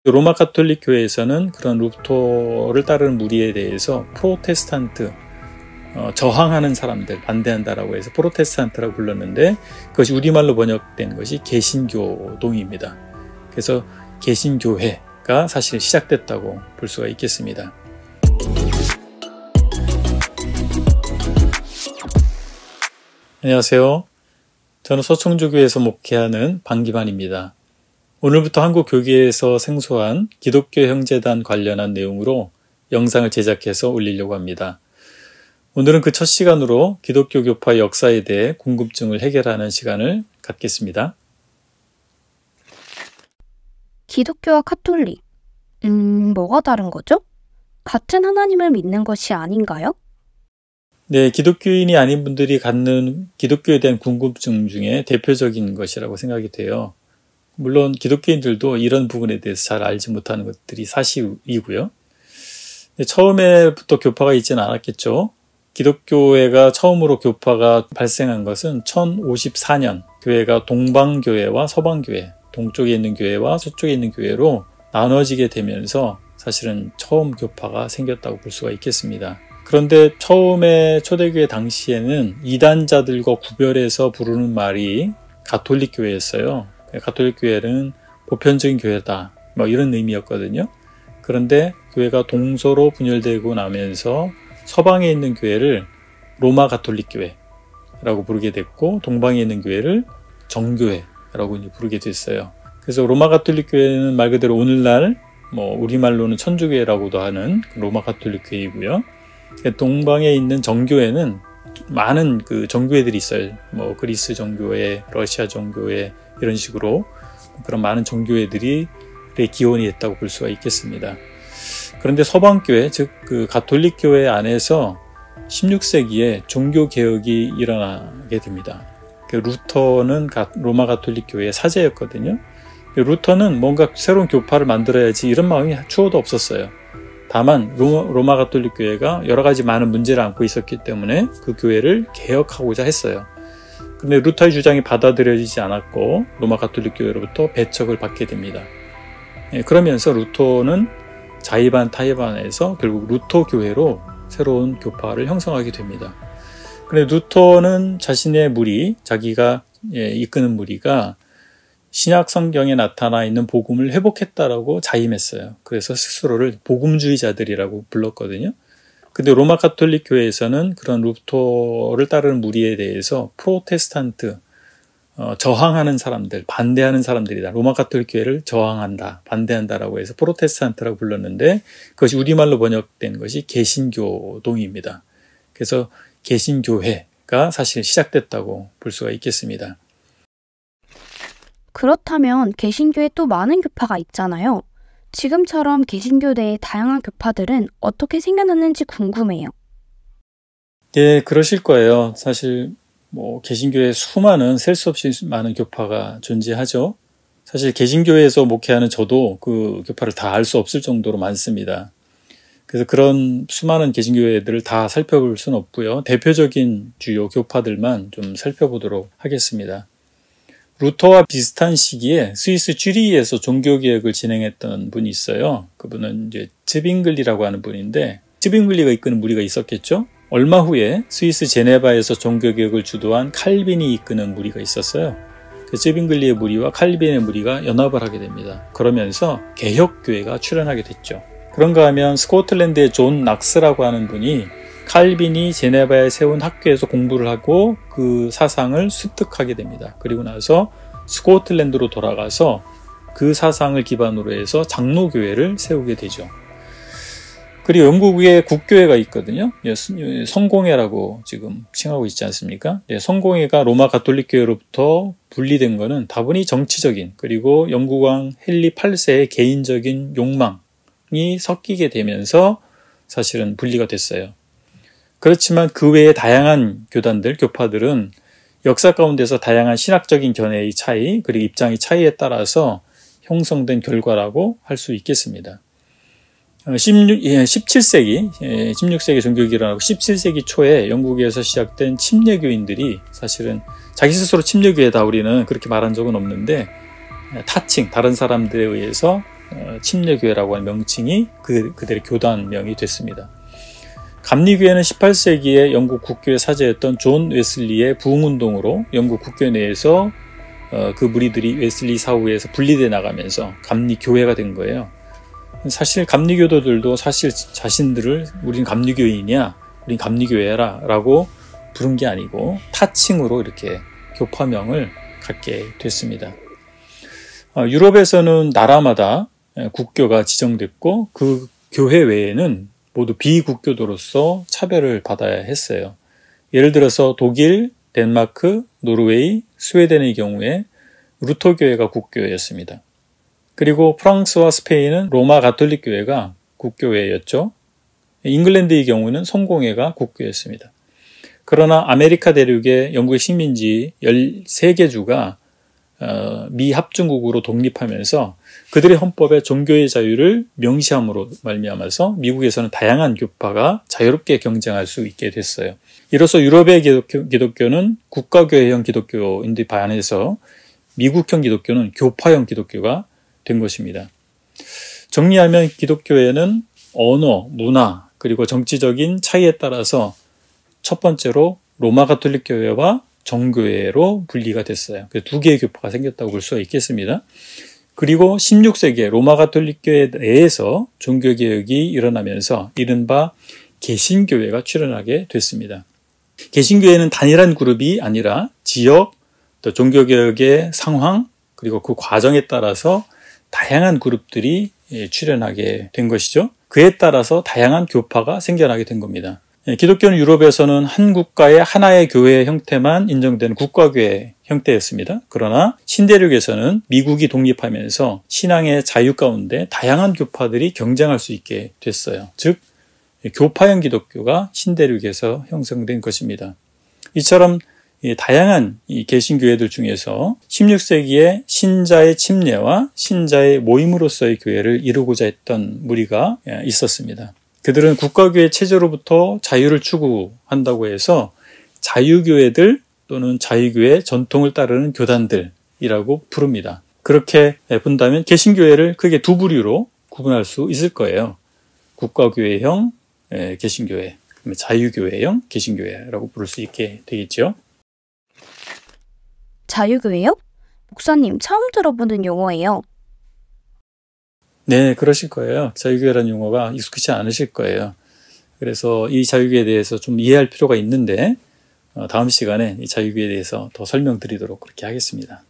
로마 가톨릭 교회에서는 그런 루터를 따르는 무리에 대해서 프로테스탄트, 저항하는 사람들, 반대한다라고 해서 프로테스탄트라고 불렀는데, 그것이 우리말로 번역된 것이 개신교동입니다. 그래서 개신교회가 사실 시작됐다고 볼 수가 있겠습니다. 안녕하세요. 저는 서청주교에서 목회하는 방기만입니다. 오늘부터 한국 교계에서 생소한 기독교 형제단 관련한 내용으로 영상을 제작해서 올리려고 합니다. 오늘은 그 첫 시간으로 기독교 교파 역사에 대해 궁금증을 해결하는 시간을 갖겠습니다. 기독교와 카톨릭, 뭐가 다른 거죠? 같은 하나님을 믿는 것이 아닌가요? 네, 기독교인이 아닌 분들이 갖는 기독교에 대한 궁금증 중에 대표적인 것이라고 생각이 돼요. 물론 기독교인들도 이런 부분에 대해서 잘 알지 못하는 것들이 사실이고요. 처음에부터 교파가 있지는 않았겠죠. 기독교회가 처음으로 교파가 발생한 것은 1054년 교회가 동방교회와 서방교회, 동쪽에 있는 교회와 서쪽에 있는 교회로 나눠지게 되면서 사실은 처음 교파가 생겼다고 볼 수가 있겠습니다. 그런데 처음에 초대교회 당시에는 이단자들과 구별해서 부르는 말이 가톨릭 교회였어요. 가톨릭 교회는 보편적인 교회다, 이런 의미였거든요. 그런데 교회가 동서로 분열되고 나면서 서방에 있는 교회를 로마 가톨릭 교회라고 부르게 됐고, 동방에 있는 교회를 정교회라고 부르게 됐어요. 그래서 로마 가톨릭 교회는 말 그대로 오늘날 우리말로는 천주교회라고도 하는 로마 가톨릭 교회이고요. 동방에 있는 정교회는 많은 그 정교회들이 있어요. 그리스 정교회, 러시아 정교회, 이런 식으로 그런 많은 정교회들이 기원이 됐다고 볼 수가 있겠습니다. 그런데 서방교회, 즉 그 가톨릭 교회 안에서 16세기에 종교개혁이 일어나게 됩니다. 루터는 로마 가톨릭 교회의 사제였거든요. 루터는 뭔가 새로운 교파를 만들어야지 이런 마음이 추호도 없었어요. 다만 로마 가톨릭 교회가 여러 가지 많은 문제를 안고 있었기 때문에 그 교회를 개혁하고자 했어요. 그런데 루터의 주장이 받아들여지지 않았고 로마 가톨릭 교회로부터 배척을 받게 됩니다. 그러면서 루터는 자의반 타의반에서 결국 루터 교회로 새로운 교파를 형성하게 됩니다. 그런데 루터는 자신의 무리, 자기가 이끄는 무리가 신약 성경에 나타나 있는 복음을 회복했다라고 자임했어요. 그래서 스스로를 복음주의자들이라고 불렀거든요. 근데 로마 가톨릭 교회에서는 그런 루터를 따르는 무리에 대해서 프로테스탄트, 저항하는 사람들, 반대하는 사람들이다. 로마 가톨릭 교회를 저항한다, 반대한다라고 해서 프로테스탄트라고 불렀는데, 그것이 우리말로 번역된 것이 개신교동입니다. 그래서 개신교회가 사실 시작됐다고 볼 수가 있겠습니다. 그렇다면 개신교에 또 많은 교파가 있잖아요. 지금처럼 개신교 내의 다양한 교파들은 어떻게 생겨났는지 궁금해요. 네, 그러실 거예요. 사실 개신교에 수많은 셀 수 없이 많은 교파가 존재하죠. 사실 개신교에서 목회하는 저도 그 교파를 다 알 수 없을 정도로 많습니다. 그래서 그런 수많은 개신교회들을 다 살펴볼 수는 없고요. 대표적인 주요 교파들만 좀 살펴보도록 하겠습니다. 루터와 비슷한 시기에 스위스 쥐리히에서 종교개혁을 진행했던 분이 있어요. 그분은 이제 츠빙글리라고 하는 분인데, 츠빙글리가 이끄는 무리가 있었겠죠? 얼마 후에 스위스 제네바에서 종교개혁을 주도한 칼빈이 이끄는 무리가 있었어요. 그 츠빙글리의 무리와 칼빈의 무리가 연합을 하게 됩니다. 그러면서 개혁교회가 출현하게 됐죠. 그런가 하면 스코틀랜드의 존 낙스라고 하는 분이 칼빈이 제네바에 세운 학교에서 공부를 하고 그 사상을 습득하게 됩니다. 그리고 나서 스코틀랜드로 돌아가서 그 사상을 기반으로 해서 장로교회를 세우게 되죠. 그리고 영국에 국교회가 있거든요. 성공회라고 지금 칭하고 있지 않습니까? 성공회가 로마 가톨릭 교회로부터 분리된 것은 다분히 정치적인, 그리고 영국왕 헨리 8세의 개인적인 욕망이 섞이게 되면서 사실은 분리가 됐어요. 그렇지만 그 외에 다양한 교단들, 교파들은 역사 가운데서 다양한 신학적인 견해의 차이, 그리고 입장의 차이에 따라서 형성된 결과라고 할 수 있겠습니다. 16세기 종교개혁이 일어나고 17세기 초에 영국에서 시작된 침례교인들이 사실은 자기 스스로 침례교회다 우리는 그렇게 말한 적은 없는데, 타칭, 다른 사람들에 의해서 침례교회라고 하는 명칭이 그들의 교단명이 됐습니다. 감리교회는 18세기에 영국 국교의 사제였던 존 웨슬리의 부흥운동으로 영국 국교 내에서 그 무리들이 웨슬리 사후에서 분리돼 나가면서 감리교회가 된 거예요. 사실 감리교도들도 사실 자신들을 우린 감리교인이야, 우린 감리교회라 라고 부른 게 아니고 타칭으로 이렇게 교파명을 갖게 됐습니다. 유럽에서는 나라마다 국교가 지정됐고 그 교회 외에는 모두 비국교도로서 차별을 받아야 했어요. 예를 들어서 독일, 덴마크, 노르웨이, 스웨덴의 경우에 루터교회가 국교였습니다. 그리고 프랑스와 스페인은 로마 가톨릭 교회가 국교회였죠. 잉글랜드의 경우는 성공회가 국교였습니다. 그러나 아메리카 대륙의 영국의 식민지 13개 주가 미합중국으로 독립하면서 그들의 헌법에 종교의 자유를 명시함으로 말미암아서 미국에서는 다양한 교파가 자유롭게 경쟁할 수 있게 됐어요. 이로써 유럽의 기독교는 국가교회형 기독교인데 반해서 미국형 기독교는 교파형 기독교가 된 것입니다. 정리하면 기독교에는 언어, 문화, 그리고 정치적인 차이에 따라서 첫 번째로 로마 가톨릭 교회와 정교회로 분리가 됐어요. 두 개의 교파가 생겼다고 볼 수가 있겠습니다. 그리고 16세기에 로마 가톨릭 교회 내에서 종교개혁이 일어나면서 이른바 개신교회가 출현하게 됐습니다. 개신교회는 단일한 그룹이 아니라 지역, 또 종교개혁의 상황, 그리고 그 과정에 따라서 다양한 그룹들이 출현하게 된 것이죠. 그에 따라서 다양한 교파가 생겨나게 된 겁니다. 기독교는 유럽에서는 한 국가의 하나의 교회 형태만 인정되는 국가교회 형태였습니다. 그러나 신대륙에서는 미국이 독립하면서 신앙의 자유 가운데 다양한 교파들이 경쟁할 수 있게 됐어요. 즉 교파형 기독교가 신대륙에서 형성된 것입니다. 이처럼 다양한 개신교회들 중에서 16세기에 신자의 침례와 신자의 모임으로서의 교회를 이루고자 했던 무리가 있었습니다. 그들은 국가교회 체제로부터 자유를 추구한다고 해서 자유교회들 또는 자유교회 전통을 따르는 교단들이라고 부릅니다. 그렇게 본다면 개신교회를 크게 두 부류로 구분할 수 있을 거예요. 국가교회형 개신교회, 자유교회형 개신교회라고 부를 수 있게 되겠죠. 자유교회요? 목사님, 처음 들어보는 용어예요. 네, 그러실 거예요. 자유교회라는 용어가 익숙하지 않으실 거예요. 그래서 이 자유교회에 대해서 좀 이해할 필요가 있는데 다음 시간에 이 자유교회에 대해서 더 설명드리도록 그렇게 하겠습니다.